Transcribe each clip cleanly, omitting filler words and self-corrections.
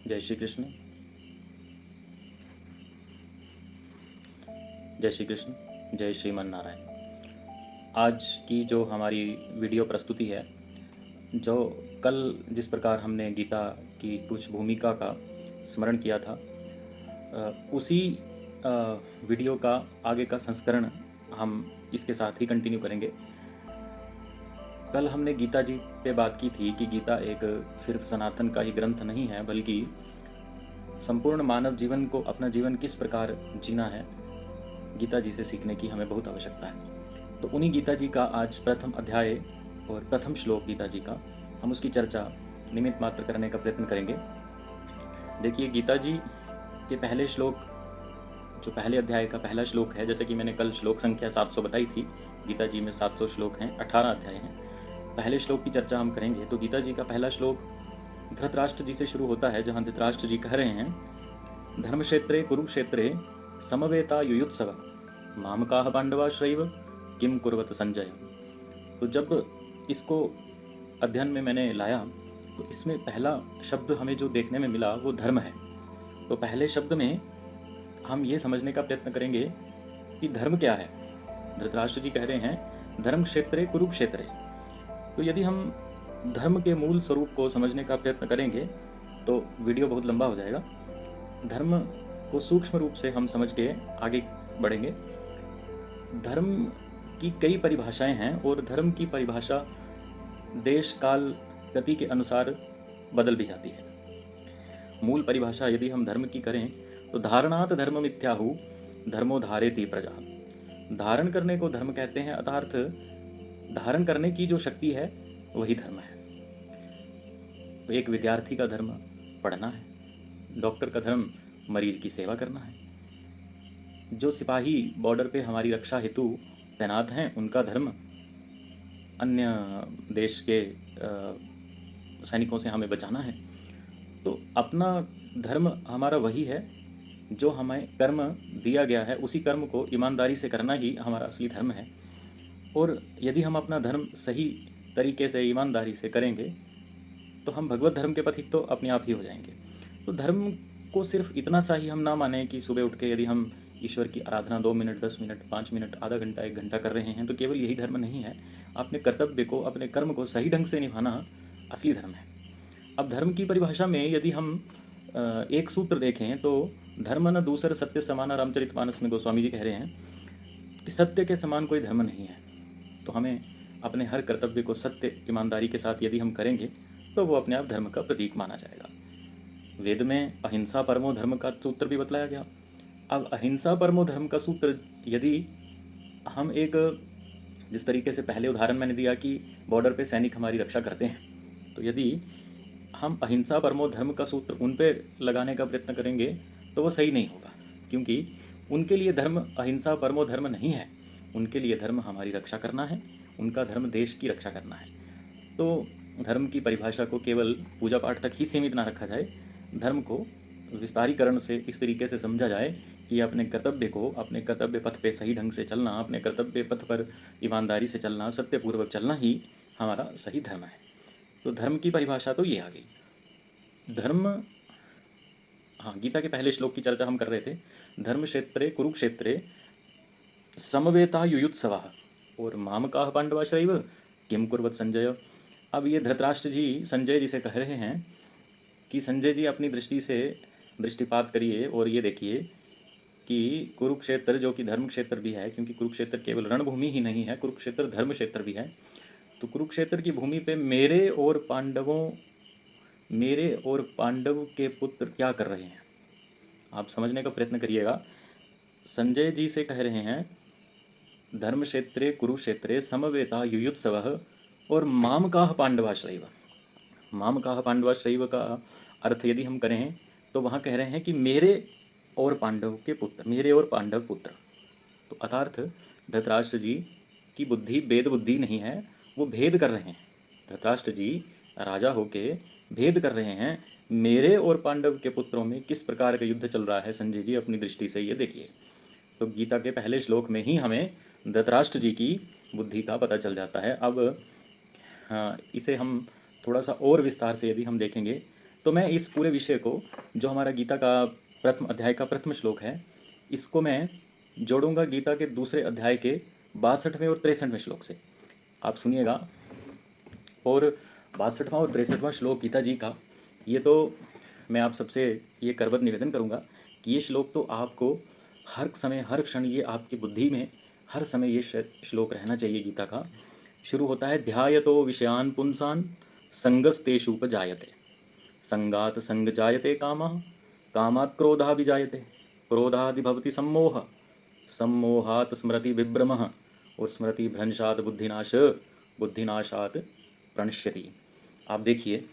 जय श्री कृष्ण। जय श्री कृष्ण। जय श्रीमन नारायण। आज की जो हमारी वीडियो प्रस्तुति है, जो कल जिस प्रकार हमने गीता की कुछ भूमिका का स्मरण किया था, उसी वीडियो का आगे का संस्करण हम इसके साथ ही कंटिन्यू करेंगे। कल हमने गीता जी पे बात की थी कि गीता एक सिर्फ सनातन का ही ग्रंथ नहीं है, बल्कि संपूर्ण मानव जीवन को अपना जीवन किस प्रकार जीना है, गीता जी से सीखने की हमें बहुत आवश्यकता है। तो उन्हीं गीता जी का आज प्रथम अध्याय और प्रथम श्लोक गीता जी का हम उसकी चर्चा निमित्त मात्र करने का प्रयत्न करेंगे। देखिए, गीता जी के पहले श्लोक, जो पहले अध्याय का पहला श्लोक है, जैसे कि मैंने कल श्लोक संख्या 700 बताई थी, गीता जी में 700 श्लोक हैं, 18 अध्याय हैं। पहले श्लोक की चर्चा हम करेंगे। तो गीता जी का पहला श्लोक धृतराष्ट्र जी से शुरू होता है, जहाँ धृतराष्ट्र जी कह रहे हैं, धर्मक्षेत्रे कुरुक्षेत्रे समवेता युयुत्सव मामकाः पांडवाश्रैव किम कुर्वत संजय। तो जब इसको अध्ययन में मैंने लाया तो इसमें पहला शब्द हमें जो देखने में मिला वो धर्म है। तो पहले शब्द में हम ये समझने का प्रयत्न करेंगे कि धर्म क्या है। धृतराष्ट्र जी कह रहे हैं धर्म क्षेत्रे कुरुक्षेत्रे। तो यदि हम धर्म के मूल स्वरूप को समझने का प्रयत्न करेंगे तो वीडियो बहुत लंबा हो जाएगा। धर्म को सूक्ष्म रूप से हम समझ के आगे बढ़ेंगे। धर्म की कई परिभाषाएं हैं और धर्म की परिभाषा देश काल गति के अनुसार बदल भी जाती है। मूल परिभाषा यदि हम धर्म की करें तो धारणात धर्म मिथ्याहु धर्मो धारेति प्रजा। धारण करने को धर्म कहते हैं, अर्थात धारण करने की जो शक्ति है वही धर्म है। तो एक विद्यार्थी का धर्म पढ़ना है, डॉक्टर का धर्म मरीज की सेवा करना है, जो सिपाही बॉर्डर पे हमारी रक्षा हेतु तैनात हैं उनका धर्म अन्य देश के सैनिकों से हमें बचाना है। तो अपना धर्म हमारा वही है जो हमें कर्म दिया गया है, उसी कर्म को ईमानदारी से करना ही हमारा असली धर्म है। और यदि हम अपना धर्म सही तरीके से ईमानदारी से करेंगे तो हम भगवत धर्म के पथिक तो अपने आप ही हो जाएंगे। तो धर्म को सिर्फ इतना सा ही हम ना माने कि सुबह उठ के यदि हम ईश्वर की आराधना 2 मिनट, 10 मिनट, 5 मिनट, आधा घंटा, 1 घंटा कर रहे हैं तो केवल यही धर्म नहीं है। अपने कर्तव्य को, अपने कर्म को सही ढंग से निभाना असली धर्म है। अब धर्म की परिभाषा में यदि हम एक सूत्र देखें तो धर्म न दूसर सत्य समाना, रामचरितमानस में गोस्वामी जी कह रहे हैं कि सत्य के समान कोई धर्म नहीं है। तो हमें अपने हर कर्तव्य को सत्य ईमानदारी के साथ यदि हम करेंगे तो वो अपने आप धर्म का प्रतीक माना जाएगा। वेद में अहिंसा परमो धर्म का सूत्र भी बतलाया गया। अब अहिंसा परमो धर्म का सूत्र यदि हम एक, जिस तरीके से पहले उदाहरण मैंने दिया कि बॉर्डर पे सैनिक हमारी रक्षा करते हैं, तो यदि हम अहिंसा परमो धर्म का सूत्र उन पर लगाने का प्रयत्न करेंगे तो वो सही नहीं होगा, क्योंकि उनके लिए धर्म अहिंसा परमो धर्म नहीं है। उनके लिए धर्म हमारी रक्षा करना है, उनका धर्म देश की रक्षा करना है। तो धर्म की परिभाषा को केवल पूजा पाठ तक ही सीमित ना रखा जाए, धर्म को विस्तारीकरण से इस तरीके से समझा जाए कि अपने कर्तव्य को, अपने कर्तव्य पथ पे सही ढंग से चलना, अपने कर्तव्य पथ पर ईमानदारी से चलना, सत्यपूर्वक चलना ही हमारा सही धर्म है। तो धर्म की परिभाषा तो ये आ गई। धर्म, हाँ, गीता के पहले श्लोक की चर्चा हम कर रहे थे। धर्म क्षेत्रे कुरुक्षेत्रे समवेता युयुत्सवा और मामकाः पांडवाश्रैव किम कुर्वत संजय। अब ये धृतराष्ट्र जी संजय जी से कह रहे हैं कि संजय जी अपनी दृष्टि से दृष्टिपात करिए और ये देखिए कि कुरुक्षेत्र, जो कि धर्म क्षेत्र भी है, क्योंकि कुरुक्षेत्र केवल रणभूमि ही नहीं है, कुरुक्षेत्र धर्म क्षेत्र भी है। तो कुरुक्षेत्र की भूमि पे मेरे और पांडव के पुत्र क्या कर रहे हैं, आप समझने का प्रयत्न करिएगा। संजय जी से कह रहे हैं धर्म क्षेत्रे कुरुक्षेत्रे समवेता युयुत्सवः और मामकाः पांडवाश्रैव। मामकाः पांडवाश्रैव का अर्थ यदि हम करें तो वहाँ कह रहे हैं कि मेरे और पांडव के पुत्र, मेरे और पांडव पुत्र। तो अर्थात धृतराष्ट्र जी की बुद्धि भेद बुद्धि नहीं है, वो भेद कर रहे हैं। धृतराष्ट्र जी राजा होके भेद कर रहे हैं मेरे और पांडव के पुत्रों में किस प्रकार का युद्ध चल रहा है। संजय जी अपनी दृष्टि से ये देखिए। तो गीता के पहले श्लोक में ही हमें धृतराष्ट्र जी की बुद्धि का पता चल जाता है। अब हाँ, इसे हम थोड़ा सा और विस्तार से यदि हम देखेंगे तो मैं इस पूरे विषय को, जो हमारा गीता का प्रथम अध्याय का प्रथम श्लोक है, इसको मैं जोड़ूंगा गीता के दूसरे अध्याय के 62वें और 63वें श्लोक से। आप सुनिएगा। और 62वां और 63वां श्लोक गीता जी का, ये तो मैं आप सबसे ये करबद्ध निवेदन करूंगा कि ये श्लोक तो आपको हर समय हर क्षण ये आपकी बुद्धि में हर समय ये श्लोक रहना चाहिए। गीता का शुरू होता है, ध्यायतो विषयान पुंसान संगस्तेषुपजायते, संगात संग जायते कामः, कामात् क्रोधः विजायते, क्रोधादि भवति सम्मोह, सम्मोहात् स्मृति विभ्रमः, और स्मृति भ्रंशात् बुद्धिनाश, बुद्धिनाशात् प्रणश्यति। आप देखिए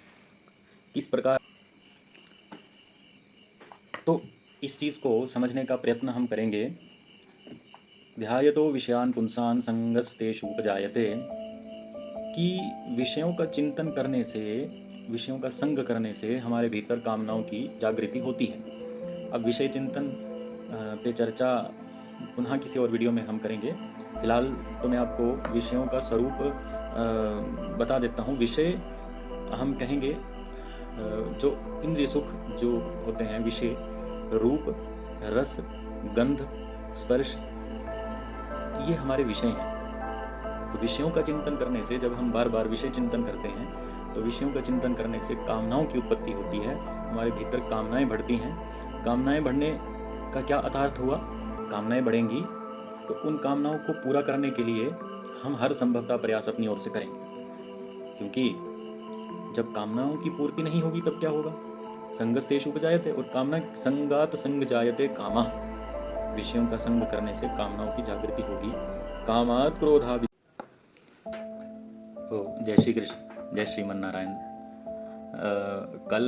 किस प्रकार। तो इस चीज़ को समझने का प्रयत्न हम करेंगे। ध्यायतो विषयान पुंसान संगस्तेषु उपजायते, कि विषयों का चिंतन करने से, विषयों का संग करने से हमारे भीतर कामनाओं की जागृति होती है। अब विषय चिंतन पे चर्चा पुनः किसी और वीडियो में हम करेंगे। फिलहाल तो मैं आपको विषयों का स्वरूप बता देता हूँ। विषय हम कहेंगे जो इंद्रिय सुख जो होते हैं, विषय रूप, रस, गंध, स्पर्श, ये हमारे विषय हैं। तो विषयों का चिंतन करने से, जब हम बार बार विषय चिंतन करते हैं, तो विषयों का चिंतन करने से कामनाओं की उत्पत्ति होती है। हमारे भीतर कामनाएं बढ़ती हैं। कामनाएं बढ़ने का क्या अर्थात हुआ? कामनाएं बढ़ेंगी तो उन कामनाओं को पूरा करने के लिए हम हर संभवतः प्रयास अपनी ओर से करेंगे, क्योंकि जब कामनाओं की पूर्ति नहीं होगी तब क्या होगा? संगस्तेषु उपजायते, और कामना संगात संग जायते कामः, विषयों का संग करने से कामनाओं की जागृति होगी। कामात् क्रोधा। जय श्री कृष्ण, जय श्रीमन नारायण। कल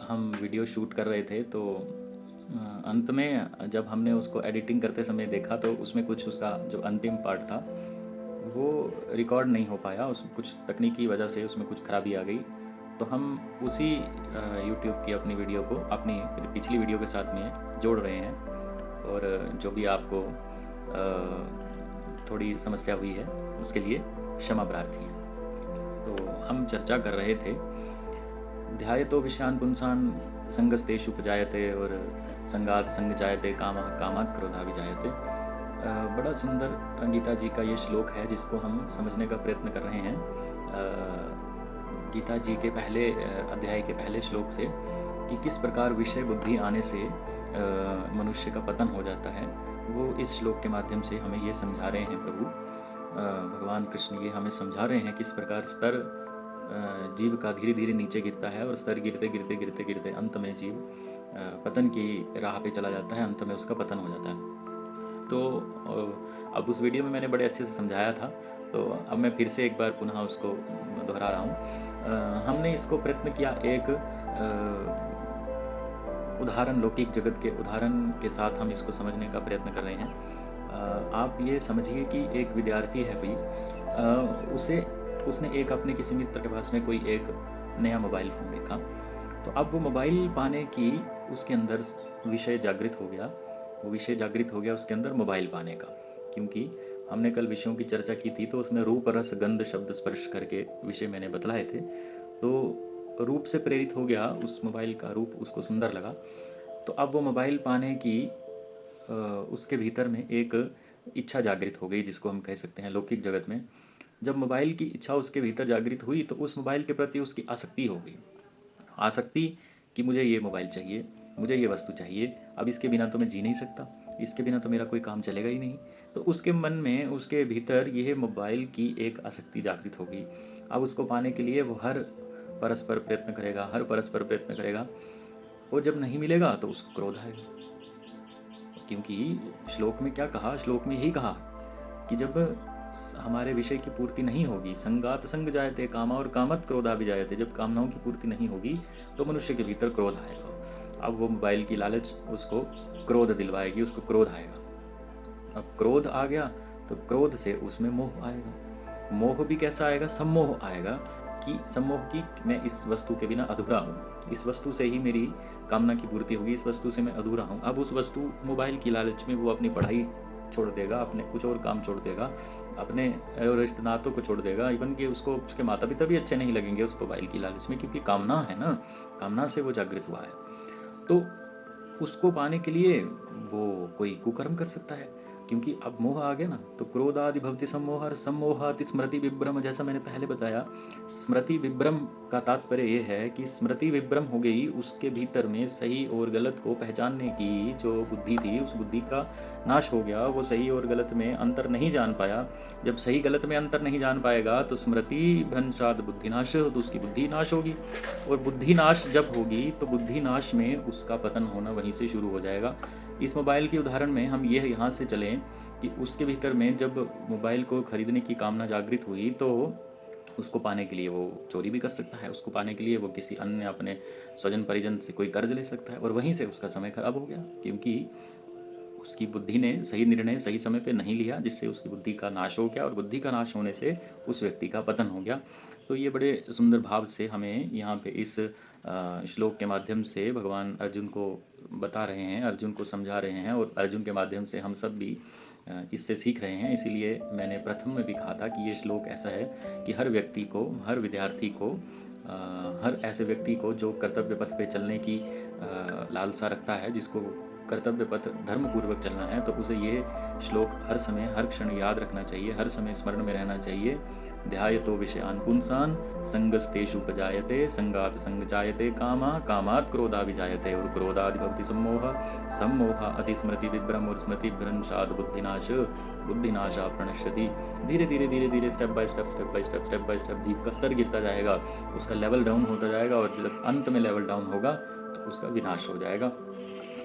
हम वीडियो शूट कर रहे थे, तो अंत में जब हमने उसको एडिटिंग करते समय देखा तो उसमें कुछ उसका जो अंतिम पार्ट था वो रिकॉर्ड नहीं हो पाया। उस कुछ तकनीकी वजह से उसमें कुछ खराबी आ गई। तो हम उसी YouTube की अपनी वीडियो को अपनी पिछली वीडियो के साथ में जोड़ रहे हैं, और जो भी आपको थोड़ी समस्या हुई है उसके लिए क्षमा प्रार्थी हैं। तो हम चर्चा कर रहे थे, ध्यायतो विषयान पुंसान संगस्तेषु उपजायते, और संगात संग जायते कामः, कामात् क्रोधः विजायते। बड़ा सुंदर गीता जी का ये श्लोक है, जिसको हम समझने का प्रयत्न कर रहे हैं। गीता जी के पहले अध्याय के पहले श्लोक से, कि किस प्रकार विषय बुद्धि आने से मनुष्य का पतन हो जाता है, वो इस श्लोक के माध्यम से हमें ये समझा रहे हैं। प्रभु भगवान कृष्ण ये हमें समझा रहे हैं किस प्रकार स्तर जीव का धीरे धीरे नीचे गिरता है, और स्तर गिरते गिरते गिरते गिरते अंत में जीव पतन की राह पे चला जाता है, अंत में उसका पतन हो जाता है। तो अब उस वीडियो में मैंने बड़े अच्छे से समझाया था, तो अब मैं फिर से एक बार पुनः उसको दोहरा रहा हूँ। हमने इसको प्रयत्न किया एक उदाहरण, लौकिक जगत के उदाहरण के साथ हम इसको समझने का प्रयत्न कर रहे हैं। आप ये समझिए कि एक विद्यार्थी है भाई, उसने एक अपने किसी मित्र के पास में कोई एक नया मोबाइल फ़ोन देखा, तो अब वो मोबाइल पाने की उसके अंदर विषय जागृत हो गया। वो विषय जागृत हो गया उसके अंदर मोबाइल पाने का, क्योंकि हमने कल विषयों की चर्चा की थी, तो उसमें रूप, रस, गंध, शब्द, स्पर्श करके विषय मैंने बतलाए थे। तो रूप से प्रेरित हो गया, उस मोबाइल का रूप उसको सुंदर लगा। तो अब वो मोबाइल पाने की उसके भीतर में एक इच्छा जागृत हो गई, जिसको हम कह सकते हैं लौकिक जगत में। जब मोबाइल की इच्छा उसके भीतर जागृत हुई, तो उस मोबाइल के प्रति उसकी आसक्ति हो गई। आसक्ति कि मुझे ये मोबाइल चाहिए, मुझे ये वस्तु चाहिए, अब इसके बिना तो मैं जी नहीं सकता, इसके बिना तो मेरा कोई काम चलेगा ही नहीं। तो उसके मन में, उसके भीतर यह मोबाइल की एक आसक्ति जागृत होगी। अब उसको पाने के लिए वो हर परस्पर प्रयत्न करेगा, हर परस्पर प्रयत्न करेगा, और जब नहीं मिलेगा तो उसको क्रोध आएगा। क्योंकि श्लोक में क्या कहा? श्लोक में यही कहा कि जब हमारे विषय की पूर्ति नहीं होगी, संगात संग जायते कामा और कामत क्रोधा भी जायते, जब कामनाओं की पूर्ति नहीं होगी तो मनुष्य के भीतर क्रोध आएगा। अब वो मोबाइल की लालच उसको क्रोध दिलवाएगी, उसको क्रोध आएगा। अब क्रोध आ गया तो क्रोध से उसमें मोह आएगा। मोह भी कैसा आएगा? सम्मोह आएगा, कि सम्मोह की मैं इस वस्तु के बिना अधूरा हूँ, इस वस्तु से ही मेरी कामना की पूर्ति होगी, इस वस्तु से मैं अधूरा हूँ। अब उस वस्तु मोबाइल की लालच में वो अपनी पढ़ाई छोड़ देगा, अपने कुछ और काम छोड़ देगा, अपने रिश्ते नातों को छोड़ देगा, इवन कि उसको उसके माता पिता भी अच्छे नहीं लगेंगे उस मोबाइल की लालच में, क्योंकि कामना है ना, कामना से वो जागृत हुआ है। तो उसको पाने के लिए वो कोई कुकर्म कर सकता है, क्योंकि अब मोह आ गया ना। तो क्रोधादि भवति सम्मोह, सम्मोहाति स्मृति विभ्रम, जैसा मैंने पहले बताया, स्मृति विभ्रम का तात्पर्य ये है कि स्मृति विभ्रम हो गई, उसके भीतर में सही और गलत को पहचानने की जो बुद्धि थी, उस बुद्धि का नाश हो गया। वो सही और गलत में अंतर नहीं जान पाया। जब सही गलत में अंतर नहीं जान पाएगा तो स्मृति भ्रंशाद बुद्धिनाश, तो उसकी बुद्धि नाश होगी। और बुद्धि नाश जब होगी तो बुद्धि नाश में उसका पतन होना वहीं से शुरू हो जाएगा। इस मोबाइल के उदाहरण में हम ये यहाँ से चलें कि उसके भीतर में जब मोबाइल को खरीदने की कामना जागृत हुई तो उसको पाने के लिए वो चोरी भी कर सकता है, उसको पाने के लिए वो किसी अन्य अपने स्वजन परिजन से कोई कर्ज ले सकता है, और वहीं से उसका समय खराब हो गया, क्योंकि उसकी बुद्धि ने सही निर्णय सही समय पे नहीं लिया, जिससे उसकी बुद्धि का नाश हो गया, और बुद्धि का नाश होने से उस व्यक्ति का पतन हो गया। तो ये बड़े सुंदर भाव से हमें यहाँ पे इस श्लोक के माध्यम से भगवान अर्जुन को बता रहे हैं, अर्जुन को समझा रहे हैं, और अर्जुन के माध्यम से हम सब भी इससे सीख रहे हैं। इसीलिए मैंने प्रथम में भी कहा था कि ये श्लोक ऐसा है कि हर व्यक्ति को, हर विद्यार्थी को, हर ऐसे व्यक्ति को जो कर्तव्य पथ पे चलने की लालसा रखता है, जिसको कर्तव्य पथ धर्मपूर्वक चलना है, तो उसे ये श्लोक हर समय हर क्षण याद रखना चाहिए, हर समय स्मरण में रहना चाहिए। ध्यायतो विषयान पुंसान संगस्तेषु उपजायते, संगात संग जायते कामा, कामात् क्रोधा विजायते, और क्रोधादि भवति सम्मोह, सम्मोह अति स्मृति विभ्रम, और स्मृति भ्रंशात् बुद्धिनाश, बुद्धिनाशा प्रणश्यति। धीरे धीरे धीरे धीरे step by step, step by step, step by step जीव का स्तर गिरता जाएगा, उसका लेवल डाउन होता जाएगा, और जब अंत में लेवल डाउन होगा तो उसका विनाश हो जाएगा।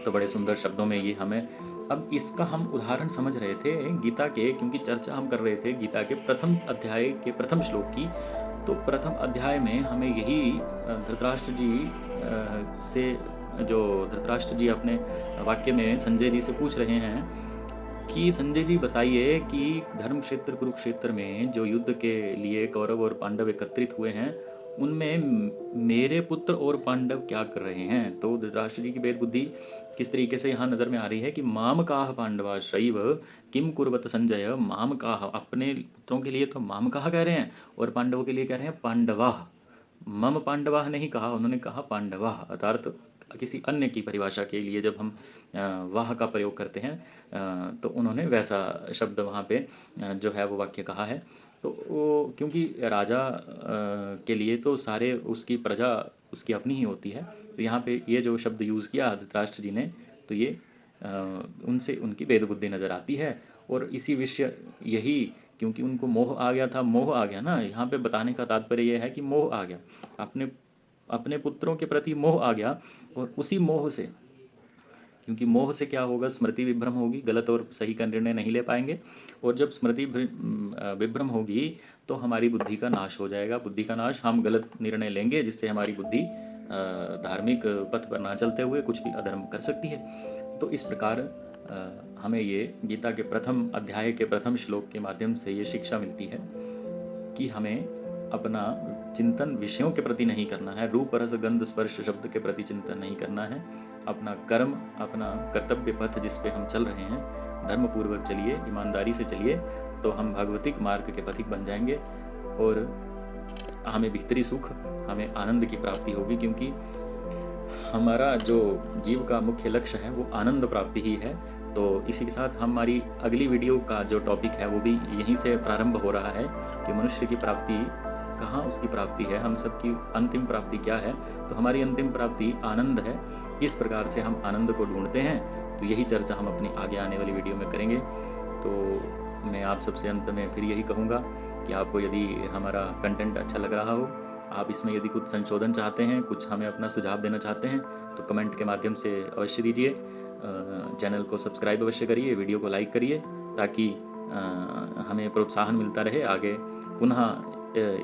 तो बड़े सुंदर शब्दों में ये हमें, अब इसका हम उदाहरण समझ रहे थे गीता के, क्योंकि चर्चा हम कर रहे थे गीता के प्रथम अध्याय के प्रथम श्लोक की। तो प्रथम अध्याय में हमें यही धृतराष्ट्र जी से, जो धृतराष्ट्र जी अपने वाक्य में संजय जी से पूछ रहे हैं कि संजय जी बताइए कि धर्म क्षेत्र कुरुक्षेत्र में जो युद्ध के लिए कौरव और पांडव एकत्रित हुए हैं, उनमें मेरे पुत्र और पांडव क्या कर रहे हैं। तो धृतराष्ट्र जी की वेद बुद्धि किस तरीके से यहाँ नज़र में आ रही है कि माम काह पांडवा शैव किम कुर्वत संजय, माम काह, अपने पुत्रों के लिए तो माम काह कह रहे हैं, और पांडवों के लिए कह रहे हैं पांडवा। मम पांडवा नहीं कहा, उन्होंने कहा पांडवा, अर्थात किसी अन्य की परिभाषा के लिए जब हम वाह का प्रयोग करते हैं तो उन्होंने वैसा शब्द वहाँ पे जो है वो वाक्य कहा है। तो वो क्योंकि राजा के लिए तो सारे उसकी प्रजा उसकी अपनी ही होती है, तो यहाँ पे ये जो शब्द यूज़ किया धृतराष्ट्र जी ने, तो ये उनसे उनकी वेद बुद्धि नज़र आती है। और इसी विषय यही, क्योंकि उनको मोह आ गया था, मोह आ गया ना, यहाँ पे बताने का तात्पर्य यह है कि मोह आ गया, अपने अपने पुत्रों के प्रति मोह आ गया, और उसी मोह से, क्योंकि मोह से क्या होगा, स्मृति विभ्रम होगी, गलत और सही का निर्णय नहीं ले पाएंगे, और जब स्मृति विभ्रम होगी तो हमारी बुद्धि का नाश हो जाएगा। बुद्धि का नाश, हम गलत निर्णय लेंगे जिससे हमारी बुद्धि धार्मिक पथ पर ना चलते हुए कुछ भी अधर्म कर सकती है। तो इस प्रकार हमें ये गीता के प्रथम अध्याय के प्रथम श्लोक के माध्यम से ये शिक्षा मिलती है कि हमें अपना चिंतन विषयों के प्रति नहीं करना है, रूप रस गंध स्पर्श शब्द के प्रति चिंतन नहीं करना है। अपना कर्म, अपना कर्तव्य पथ जिस पे हम चल रहे हैं, धर्म पूर्वक चलिए, ईमानदारी से चलिए, तो हम भगवतिक मार्ग के पथिक बन जाएंगे, और हमें भीतरी सुख, हमें आनंद की प्राप्ति होगी, क्योंकि हमारा जो जीव का मुख्य लक्ष्य है वो आनंद प्राप्ति ही है। तो इसी के साथ हमारी अगली वीडियो का जो टॉपिक है वो भी यहीं से प्रारंभ हो रहा है कि मनुष्य की प्राप्ति कहाँ उसकी प्राप्ति है, हम सबकी अंतिम प्राप्ति क्या है। तो हमारी अंतिम प्राप्ति आनंद है, किस प्रकार से हम आनंद को ढूंढते हैं, तो यही चर्चा हम अपनी आगे आने वाली वीडियो में करेंगे। तो मैं आप सबसे अंत में फिर यही कहूँगा कि आपको यदि हमारा कंटेंट अच्छा लग रहा हो, आप इसमें यदि कुछ संशोधन चाहते हैं, कुछ हमें अपना सुझाव देना चाहते हैं, तो कमेंट के माध्यम से अवश्य दीजिए। चैनल को सब्सक्राइब अवश्य करिए, वीडियो को लाइक करिए, ताकि हमें प्रोत्साहन मिलता रहे आगे पुनः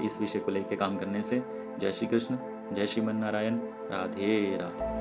इस विषय को लेकर काम करने से। जय श्री कृष्ण, जय श्रीमन नारायण, राधे राधे।